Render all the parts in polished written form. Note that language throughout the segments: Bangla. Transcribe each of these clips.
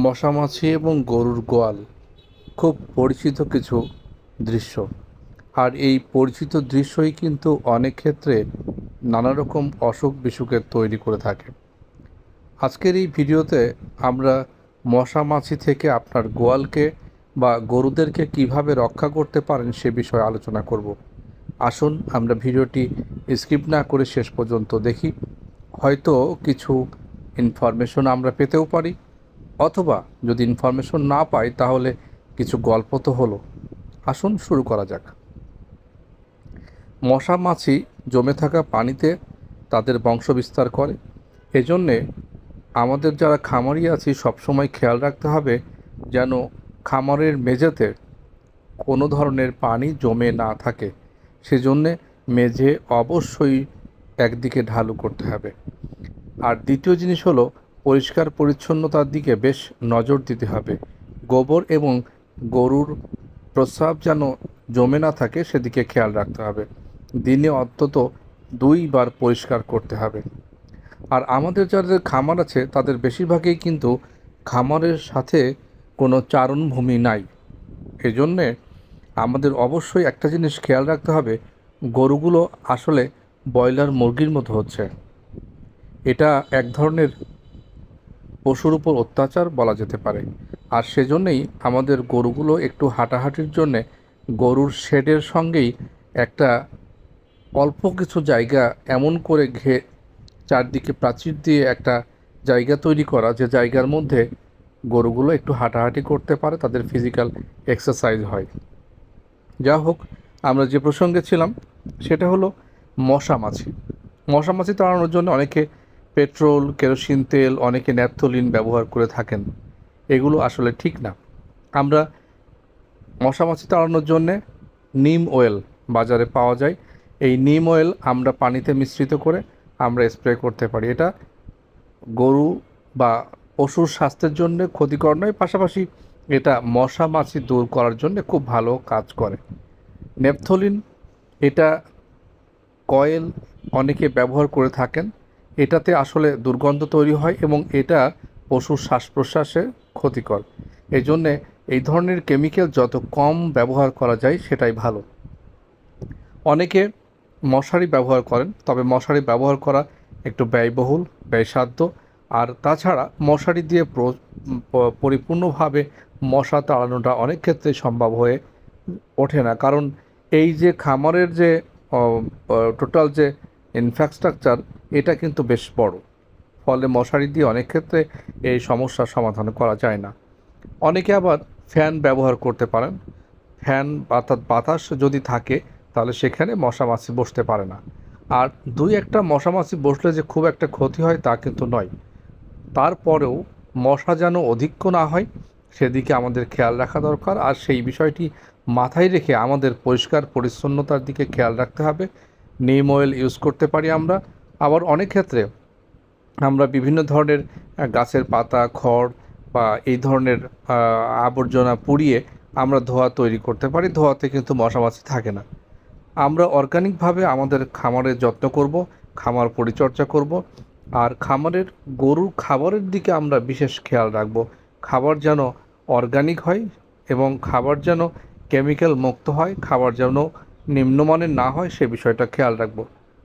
মশা মাছি এবং গরুর গোয়াল খুব পরিচিত কিছু দৃশ্য। আর এই পরিচিত দৃশ্যই কিন্তু অনেক ক্ষেত্রে নানা রকম অসুখ বিসুখের তৈরি করে থাকে। আজকের এই ভিডিওতে আমরা মশা মাছি থেকে আপনার গোয়ালকে বা গরুদেরকে কিভাবে রক্ষা করতে পারেন সে বিষয়ে আলোচনা করব। আসুন আমরা ভিডিওটি স্কিপ না করে শেষ পর্যন্ত দেখি। হয়তো কিছু ইনফরমেশন আমরা পেতেও পারি, অথবা যদি ইনফরমেশন না পাই তাহলে কিছু গল্প তো হলো। আসুন শুরু করা যাক। মশা মাছি জমে থাকা পানিতে তাদের বংশবিস্তার করে। এজন্যে আমাদের যারা খামারি আছি সবসময় খেয়াল রাখতে হবে যেন খামারের মেঝেতে কোনো ধরনের পানি জমে না থাকে। সেজন্যে মেঝে অবশ্যই একদিকে ঢালু করতে হবে। আর দ্বিতীয় জিনিস হলো পরিষ্কার পরিচ্ছন্নতার দিকে বেশ নজর দিতে হবে। গোবর এবং গরুর প্রস্রাব যেন জমে না থাকে সেদিকে খেয়াল রাখতে হবে। দিনে অন্তত 2 বার পরিষ্কার করতে হবে। আর আমাদের যাদের খামার আছে তাদের বেশিরভাগই কিন্তু খামারের সাথে কোনো চারণভূমি নাই। এজন্যে আমাদের অবশ্যই একটা জিনিস খেয়াল রাখতে হবে, গরুগুলো আসলে ব্রয়লার মুরগির মতো হচ্ছে। এটা এক ধরনের পশুর উপর অত্যাচার বলা যেতে পারে। আর সেজন্যেই আমাদের গরুগুলো একটু হাঁটাহাঁটির জন্যে গরুর শেডের সঙ্গেই একটা অল্প কিছু জায়গা এমন করে চারদিকে প্রাচীর দিয়ে একটা জায়গা তৈরি করা, যে জায়গার মধ্যে গরুগুলো একটু হাঁটাহাঁটি করতে পারে, তাদের ফিজিক্যাল এক্সারসাইজ হয়। যা হোক, আমরা যে প্রসঙ্গে ছিলাম সেটা হলো মশা মাছি। মশা মাছি তাড়ানোর জন্য অনেকে পেট্রোল, কেরোসিন তেল, অনেকে ন্যাপথলিন ব্যবহার করে থাকেন। এগুলো আসলে ঠিক না। আমরা মশা মাছি তাড়ানোর জন্যে নিম অয়েল বাজারে পাওয়া যায়। এই নিম অয়েল আমরা পানিতে মিশ্রিত করে আমরা স্প্রে করতে পারি। এটা গরু বা পশুর স্বাস্থ্যের জন্য ক্ষতিকর নয়, পাশাপাশি এটা মশা মাছি দূর করার জন্য খুব ভালো কাজ করে। নেপথলিন, এটা কয়েল অনেকে ব্যবহার করে থাকেন। এটাতে আসলে দুর্গন্ধ তৈরি হয় এবং এটা পশুর শ্বাস প্রশ্বাসে ক্ষতিকর। এই জন্যে এই ধরনের কেমিক্যাল যত কম ব্যবহার করা যায় সেটাই ভালো। অনেকে মশারি ব্যবহার করেন, তবে মশারি ব্যবহার করা একটু ব্যয়বহুল, ব্যয়সাধ্য। আর তাছাড়া মশারি দিয়ে পরিপূর্ণভাবে মশা তাড়ানোটা অনেক ক্ষেত্রে সম্ভব হয়ে ওঠে না, কারণ এই যে খামারের যে টোটাল যে ইনফ্রাস্ট্রাকচার, এটা কিন্তু বেশ বড়। ফলে মশারি দিয়ে অনেক ক্ষেত্রে এই সমস্যার সমাধান করা যায় না। অনেকে আবার ফ্যান ব্যবহার করতে পারেন। ফ্যান অর্থাৎ বাতাস যদি থাকে তাহলে সেখানে মশা মাছি বসতে পারে না। আর 2-1টা মশা মাছি বসলে যে খুব একটা ক্ষতি হয় তা কিন্তু নয়। তারপরেও মশা যেন অধিক্য না হয় সেদিকে আমাদের খেয়াল রাখা দরকার। আর সেই বিষয়টি মাথায় রেখে আমাদের পরিষ্কার পরিচ্ছন্নতার দিকে খেয়াল রাখতে হবে। নিম অয়েল ইউজ করতে পারি আমরা। আবার অনেক ক্ষেত্রে আমরা বিভিন্ন ধরনের গাছের পাতা, খড় বা এই ধরনের আবর্জনা পুড়িয়ে আমরা ধোঁয়া তৈরি করতে পারি। ধোঁয়াতে কিন্তু মশা মাছি থাকে না। আমরা অর্গানিকভাবে আমাদের খামারের যত্ন করব, খামার পরিচর্যা করব। আর খামারের গরুর খাবারের দিকে আমরা বিশেষ খেয়াল রাখব। খাবার যেন অর্গানিক হয় এবং খাবার যেন কেমিক্যাল মুক্ত হয়, খাবার যেন নিম্নমানের না হয় সে বিষয়টা খেয়াল রাখব।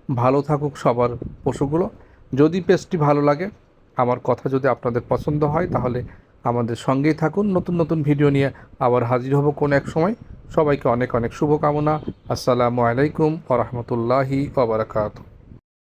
ভালো থাকুক সবার পশুগুলো। যদি পেজটি ভালো লাগে, আমার কথা যদি আপনাদের পছন্দ হয়, তাহলে আমাদের সঙ্গেই থাকুন। নতুন নতুন ভিডিও নিয়ে আবার হাজির হব কোনো এক সময়। সবাইকে অনেক অনেক শুভকামনা। আসসালামু আলাইকুম ওয়া রাহমাতুল্লাহি ওয়া বারাকাতুহু।